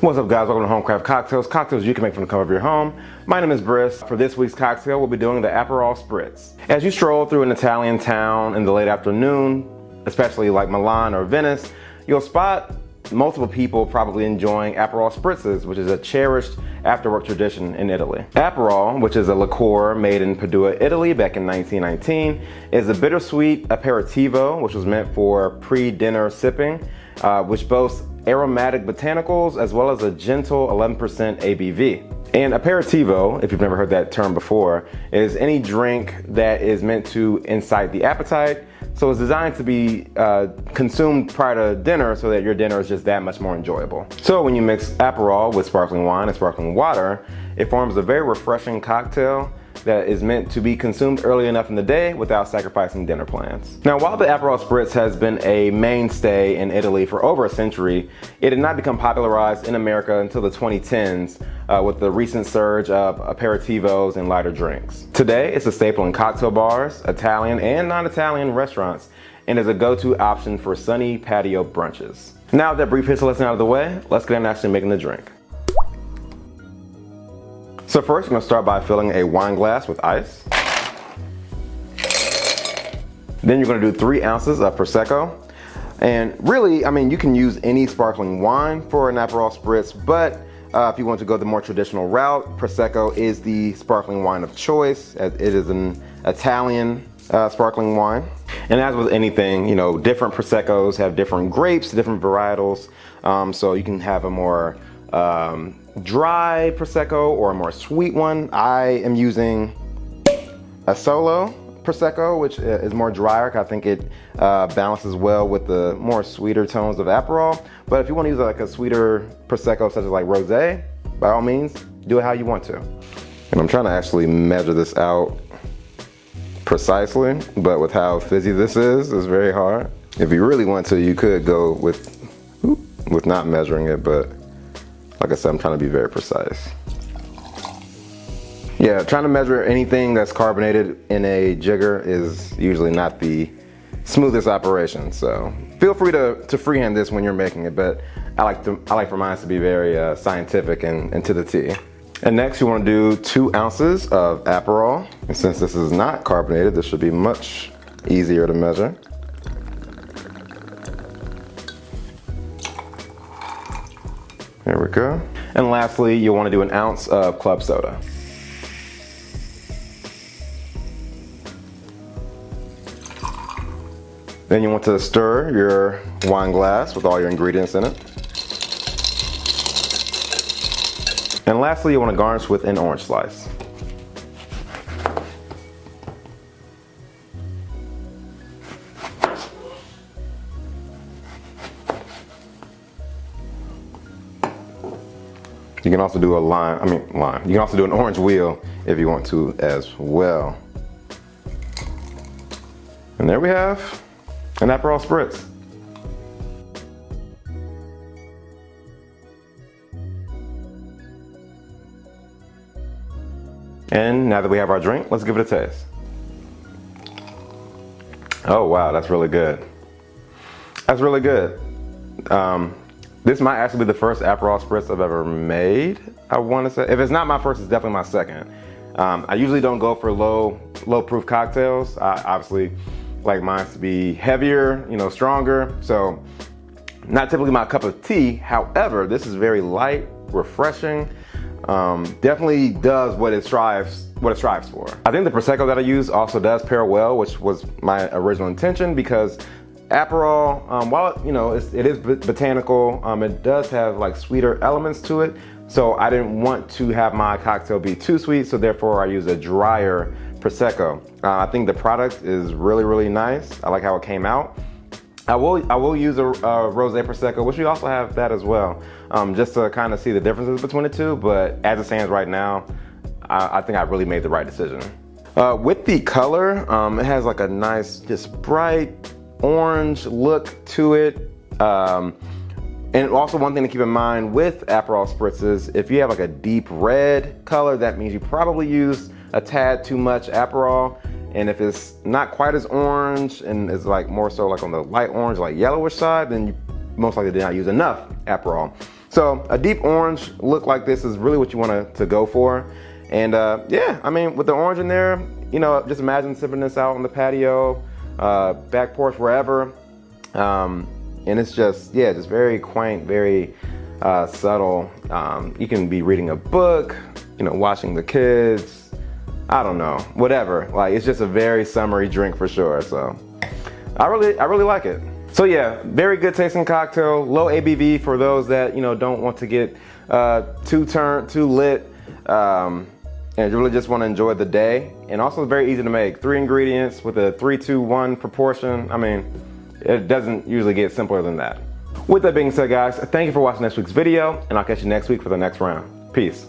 What's up, guys? Welcome to HomeCraft cocktails you can make from the comfort of your home. My name is Briss. For this week's cocktail, we'll be doing the Aperol Spritz. As you stroll through an Italian town in the late afternoon, especially like Milan or Venice, you'll spot multiple people probably enjoying Aperol Spritzes, which is a cherished after-work tradition in Italy. Aperol, which is a liqueur made in Padua, Italy back in 1919, is a bittersweet aperitivo, which was meant for pre-dinner sipping, which boasts aromatic botanicals as well as a gentle 11% ABV. And aperitivo, if you've never heard that term before, is any drink that is meant to incite the appetite. So it's designed to be consumed prior to dinner so that your dinner is just that much more enjoyable. So when you mix Aperol with sparkling wine and sparkling water, it forms a very refreshing cocktail that is meant to be consumed early enough in the day without sacrificing dinner plans. Now, while the Aperol Spritz has been a mainstay in Italy for over a century, it did not become popularized in America until the 2010s with the recent surge of aperitivos and lighter drinks. Today, it's a staple in cocktail bars, Italian and non-Italian restaurants, and is a go-to option for sunny patio brunches. Now that brief history lesson out of the way, let's get into actually making the drink. So first, you're gonna start by filling a wine glass with ice. Then you're gonna do 3 ounces of Prosecco. And really, I mean, you can use any sparkling wine for an Aperol Spritz, but if you want to go the more traditional route, Prosecco is the sparkling wine of choice, as it is an Italian sparkling wine. And as with anything, you know, different Proseccos have different grapes, different varietals, so you can have a more dry Prosecco or a more sweet one. I am using a solo Prosecco, which is more drier. I think it balances well with the more sweeter tones of Aperol. But if you want to use like a sweeter Prosecco, such as like rosé, by all means, do it how you want to. And I'm trying to actually measure this out precisely, but with how fizzy this is, it's very hard. If you really want to, you could go with not measuring it, but like I said, I'm trying to be very precise. Yeah, trying to measure anything that's carbonated in a jigger is usually not the smoothest operation. So feel free to freehand this when you're making it, but I like for mine to be very scientific and to the T. And next you want to do 2 ounces of Aperol. And since this is not carbonated, this should be much easier to measure. There we go. And lastly, you'll want to do 1 ounce of club soda. Then you want to stir your wine glass with all your ingredients in it. And lastly, you want to garnish with an orange slice. You can also do a You can also do an orange wheel if you want to as well. And there we have an Aperol Spritz. And now that we have our drink, let's give it a taste. Oh wow, that's really good. That's really good. This might actually be the first Aperol Spritz I've ever made, I want to say. If it's not my first, it's definitely my second. I usually don't go for low proof cocktails. I obviously like mine to be heavier, you know, stronger. So not typically my cup of tea. However, this is very light, refreshing. Definitely does what it strives for. I think the Prosecco that I use also does pair well, which was my original intention, because Aperol, while you know it is botanical, it does have like sweeter elements to it. So I didn't want to have my cocktail be too sweet, so therefore I use a drier Prosecco. I think the product is really, really nice. I like how it came out. I will use a rosé Prosecco, which we also have that as well, just to kind of see the differences between the two. But as it stands right now, I think I really made the right decision. With the color, it has like a nice, just bright orange look to it. And also one thing to keep in mind with Aperol Spritzes, if you have like a deep red color, that means you probably used a tad too much Aperol. And if it's not quite as orange and it's like more so like on the light orange, like yellowish side, then you most likely did not use enough Aperol. So a deep orange look like this is really what you want to go for. And yeah, I mean, with the orange in there, you know, just imagine sipping this out on the patio, back porch, wherever. And it's just, yeah, just very quaint, very subtle. You can be reading a book, you know, watching the kids, I don't know, whatever. Like, it's just a very summery drink for sure. So I really like it. So yeah, very good tasting cocktail, low ABV for those that, you know, don't want to get too lit, and really just want to enjoy the day. And also very easy to make. 3 ingredients with a 3-2-1 proportion. I mean, it doesn't usually get simpler than that. With that being said, guys, thank you for watching next week's video, and I'll catch you next week for the next round. Peace.